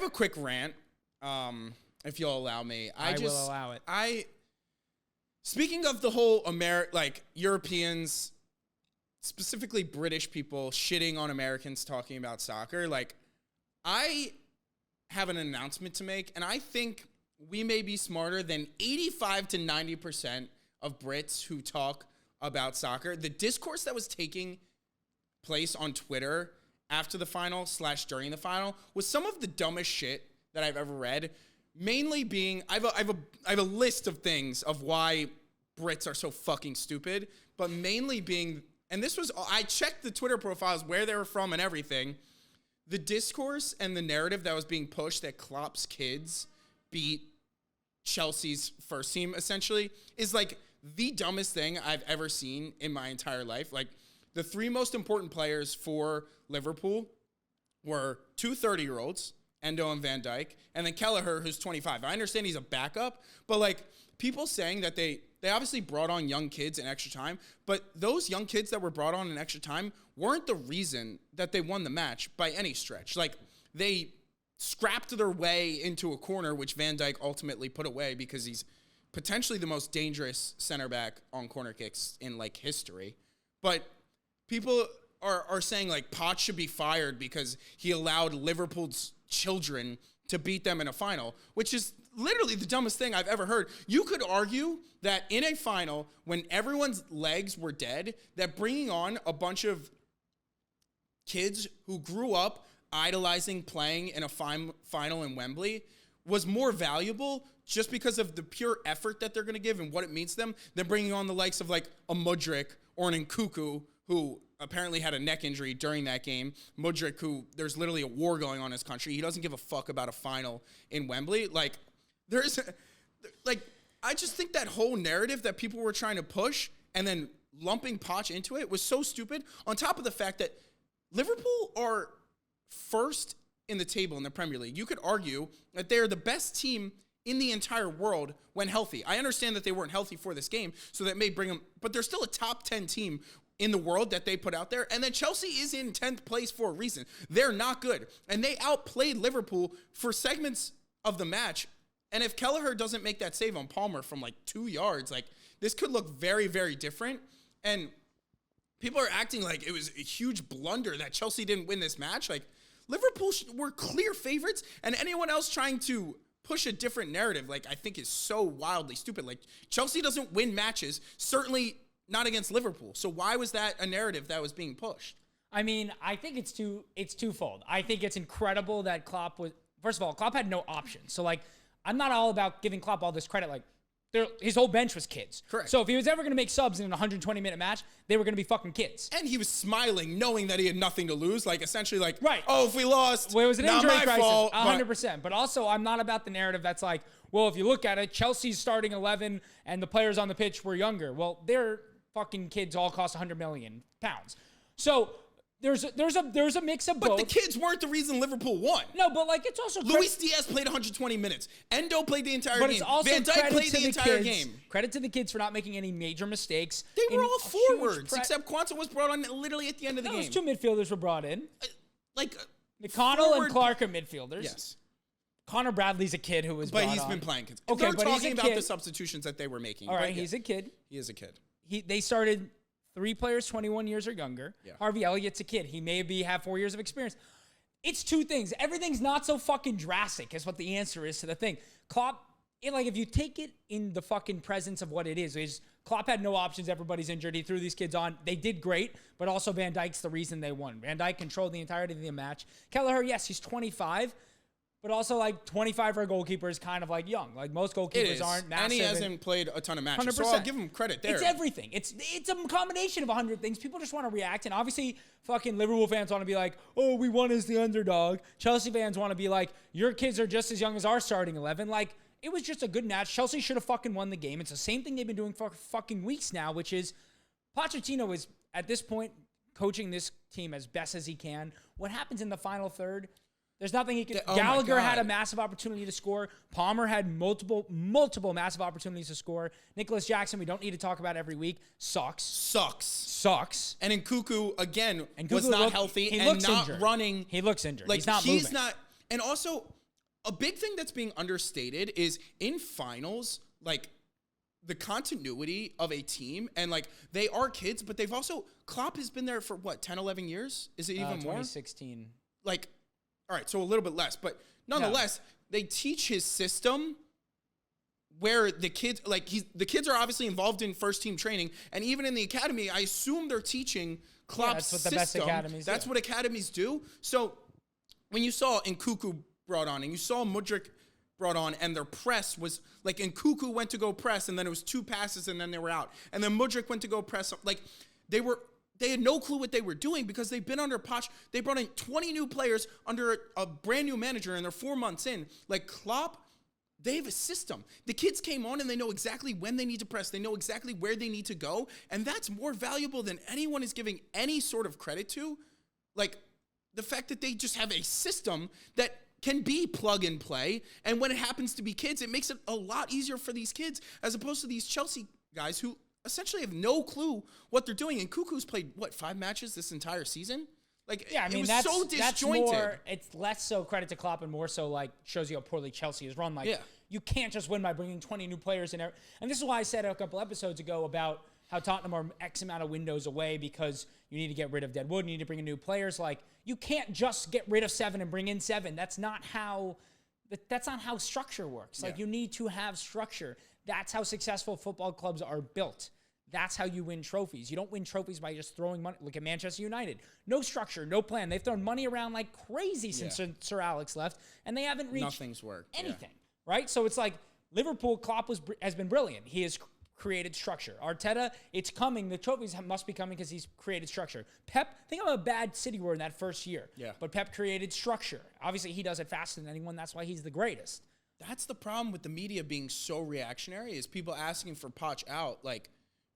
a quick rant, if you'll allow me. I will allow it. Speaking of the whole Europeans, specifically British people shitting on Americans talking about soccer, I have an announcement to make, and I think we may be smarter than 85 to 90% of Brits who talk about soccer. The discourse that was taking place on Twitter after the final / during the final was some of the dumbest shit that I've ever read. Mainly being, I have a list of things of why Brits are so fucking stupid, but mainly being, and this was, I checked the Twitter profiles, where they were from and everything. The discourse and the narrative that was being pushed that Klopp's kids beat Chelsea's first team, essentially, is the dumbest thing I've ever seen in my entire life. The three most important players for Liverpool were two 30-year-olds, Endo and Van Dijk, and then Kelleher, who's 25. I understand he's a backup, but people saying that they obviously brought on young kids in extra time, but those young kids that were brought on in extra time weren't the reason that they won the match by any stretch. They scrapped their way into a corner, which Van Dijk ultimately put away because he's potentially the most dangerous center back on corner kicks in history. But people are saying Potts should be fired because he allowed Liverpool's children to beat them in a final, which is literally the dumbest thing I've ever heard. You could argue that in a final, when everyone's legs were dead, that bringing on a bunch of kids who grew up idolizing playing in a final in Wembley was more valuable just because of the pure effort that they're going to give and what it means to them than bringing on the likes of a Mudryk or an Nkunku, who apparently had a neck injury during that game. Mudryk, who there's literally a war going on in his country. He doesn't give a fuck about a final in Wembley. I just think that whole narrative that people were trying to push and then lumping Poch into it was so stupid. On top of the fact that Liverpool are first in the table in the Premier League. You could argue that they're the best team in the entire world when healthy. I understand that they weren't healthy for this game, so that may bring them, but they're still a top 10 team in the world that they put out there. And then Chelsea is in 10th place for a reason. They're not good. And they outplayed Liverpool for segments of the match. And if Kelleher doesn't make that save on Palmer from 2 yards, this could look very, very different. And people are acting like it was a huge blunder that Chelsea didn't win this match. Liverpool were clear favorites, and anyone else trying to push a different narrative, I think is so wildly stupid. Chelsea doesn't win matches, certainly not against Liverpool. So why was that a narrative that was being pushed? I mean, I think it's twofold. I think it's incredible that Klopp was, first of all, Klopp had no options. So I'm not all about giving Klopp all this credit. His whole bench was kids. Correct. So if he was ever going to make subs in a 120-minute match, they were going to be fucking kids. And he was smiling, knowing that he had nothing to lose. Essentially, right. Oh, if we lost, well, it was an not injury my crisis, fault. 100%. But also, I'm not about the narrative that's well, if you look at it, Chelsea's starting 11 and the players on the pitch were younger. Well, their fucking kids all cost £100 million. So there's a mix of both. But the kids weren't the reason Liverpool won. No, but it's also Luis Diaz played 120 minutes. Endo played the entire game. It's also Van Dijk played the entire game. Credit to the kids for not making any major mistakes. They were all forwards, except Quanta was brought on literally at the end of the game. Those two midfielders were brought in. McConnell and Clark are midfielders. Yes. Connor Bradley's a kid who was brought on. But he's been playing. Okay, they're but talking about the substitutions that they were making. All right, he's a kid. He is a kid. They started 3 players 21 years or younger. Yeah. Harvey Elliott's a kid. He may have 4 years of experience. It's two things. Everything's not so fucking drastic is what the answer is to the thing. Klopp, if you take it in the fucking presence of what it is Klopp had no options. Everybody's injured. He threw these kids on. They did great, but also Van Dijk's the reason they won. Van Dijk controlled the entirety of the match. Kelleher, yes, he's 25, but also 25 for a goalkeeper is kind of young. Most goalkeepers aren't massive. And he hasn't played a ton of matches, 100%. So I'll give him credit there. It's everything. It's a combination of 100 things. People just want to react, and obviously fucking Liverpool fans want to be oh, we won as the underdog. Chelsea fans want to be your kids are just as young as our starting 11. It was just a good match. Chelsea should have fucking won the game. It's the same thing they've been doing for fucking weeks now, which is Pochettino is, at this point, coaching this team as best as he can. What happens in the final third? There's nothing he can. Gallagher had a massive opportunity to score. Palmer had multiple massive opportunities to score. Nicholas Jackson, we don't need to talk about every week. Sucks. And Nkunku, again, Nkunku was not healthy and not injured. running. He looks injured. He's not moving. And also, a big thing that's being understated is in finals, like the continuity of a team, and like they are kids, but they've also, Klopp has been there for what, 10, 11 years? Is it even more? 2016. Like, all right, so a little bit less, but nonetheless, they teach his system where the kids, like the kids are obviously involved in first team training, and even in the academy, I assume they're teaching Klopp's that's what the system. best academies That's do. what academies do. So when you saw Nkuku brought on, and you saw Mudryk brought on, and their press was like, Nkuku went to go press, and then it was 2 passes, and then they were out. And then Mudryk went to go press. Like, they had no clue what they were doing because they've been under Poch. They brought in 20 new players under a brand new manager, and they're 4 months in. Like, Klopp, they have a system. The kids came on, and they know exactly when they need to press. They know exactly where they need to go, and that's more valuable than anyone is giving any sort of credit to. Like, the fact that they just have a system that can be plug and play, and when it happens to be kids, it makes it a lot easier for these kids as opposed to these Chelsea guys who essentially have no clue what they're doing. And Kuku's played, 5 matches this entire season? Like, Yeah, I mean, it was that's so disjointed. more, it's less so credit to Klopp and more so like shows you how poorly Chelsea is run. Like, you can't just win by bringing 20 new players in there. And this is why I said a couple episodes ago about how Tottenham are X amount of windows away because you need to get rid of dead wood, you need to bring in new players. Like, you can't just get rid of 7 and bring in 7. That's not how structure works. Like, you need to have structure. That's how successful football clubs are built. That's how you win trophies. You don't win trophies by just throwing money. Look at Manchester United. No structure, no plan. They've thrown money around like crazy since Sir Alex left, and they haven't reached Nothing's worked. anything, right? So it's like Liverpool, Klopp has been brilliant. He has created structure. Arteta, it's coming. The trophies must be coming because he's created structure. Pep, think of how bad City were in that first year. Yeah. But Pep created structure. Obviously, he does it faster than anyone. That's why he's the greatest. That's the problem with the media being so reactionary, is people asking for Poch out. Like,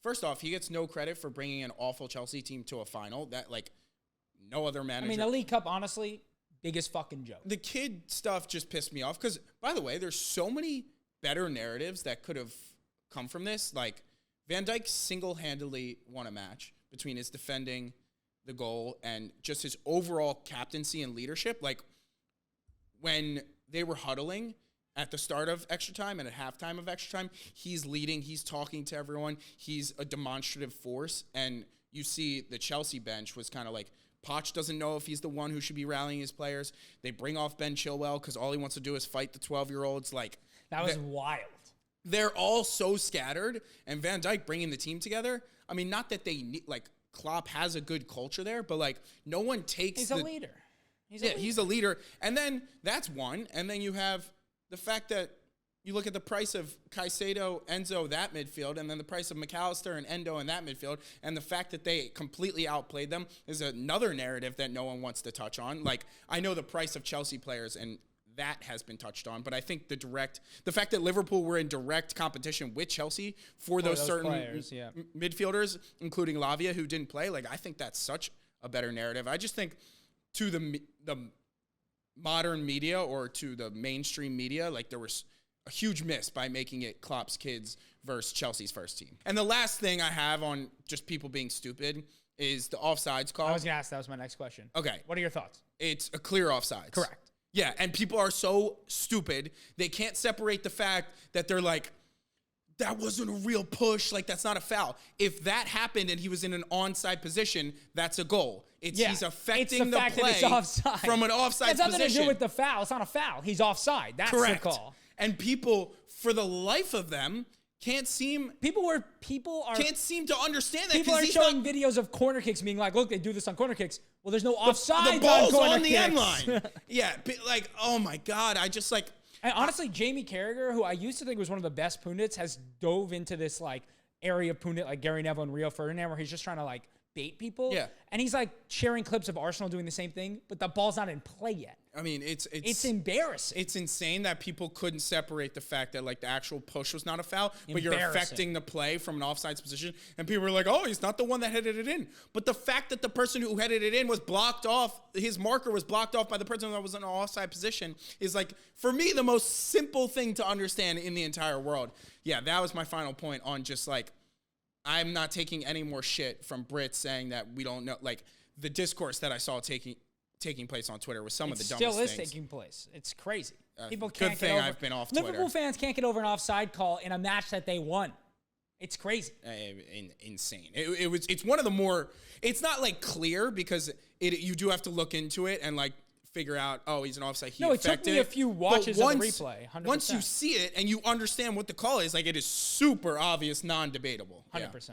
first off, he gets no credit for bringing an awful Chelsea team to a final. That, like, no other manager. I mean, the League Cup, honestly, biggest fucking joke. The kid stuff just pissed me off because, by the way, there's so many better narratives that could have come from this. Like, Van Dijk single-handedly won a match between his defending the goal and just his overall captaincy and leadership. Like, when they were huddling at the start of extra time and at halftime of extra time, he's leading, he's talking to everyone, he's a demonstrative force. And you see the Chelsea bench was kind of like, Poch doesn't know if he's the one who should be rallying his players. They bring off Ben Chilwell because all he wants to do is fight the 12-year-olds. Like, that was wild. They're all so scattered, and Van Dijk bringing the team together. I mean, not that they need, like, Klopp has a good culture there, but like, no one takes. He's a leader. He's a leader. And then that's one. And then you have the fact that you look at the price of Caicedo, Enzo, that midfield, and then the price of McAllister and Endo in that midfield, and the fact that they completely outplayed them is another narrative that no one wants to touch on. Like, I know the price of Chelsea players, and that has been touched on, but I think the fact that Liverpool were in direct competition with Chelsea for those certain players, midfielders, including Lavia, who didn't play, like, I think that's such a better narrative. I just think to the modern media or to the mainstream media, like, there was a huge miss by making it Klopp's kids versus Chelsea's first team. And the last thing I have on just people being stupid is the offsides call. I was going to ask, that was my next question. Okay. What are your thoughts? It's a clear offsides. Correct. Yeah, and people are so stupid, they can't separate the fact that they're like, that wasn't a real push, like, that's not a foul. If that happened and he was in an onside position, that's a goal. He's affecting the play from an offside position. It's nothing to do with the foul. It's not a foul. He's offside. That's the call. And people, for the life of them, can't seem to understand that. People are showing videos of corner kicks being like, look, they do this on corner kicks. Well, there's no offside. The ball's on the end line. Yeah, like, oh my God, I just like. And honestly, Jamie Carragher, who I used to think was one of the best pundits, has dove into this like area of pundit like Gary Neville and Rio Ferdinand, where he's just trying to like bait people. Yeah. And he's like sharing clips of Arsenal doing the same thing, but the ball's not in play yet. I mean, it's embarrassing. It's insane that people couldn't separate the fact that like the actual push was not a foul, but you're affecting the play from an offsides position. And people were like, oh, he's not the one that headed it in. But the fact that the person who headed it in was blocked off, his marker was blocked off by the person that was in an offside position is like, for me, the most simple thing to understand in the entire world. Yeah, that was my final point on just like, I'm not taking any more shit from Brits saying that we don't know, like the discourse that I saw taking place on Twitter was some of the dumbest things. It still is taking place. It's crazy. People can't Good thing get over. I've been off Twitter. Liverpool fans can't get over an offside call in a match that they won. It's crazy. Insane. It's one of the more. It's not like clear because you do have to look into it and like figure out. Oh, he's an offside. It took me a few watches of the replay. 100%. Once you see it and you understand what the call is, like it is super obvious, non-debatable. 100%.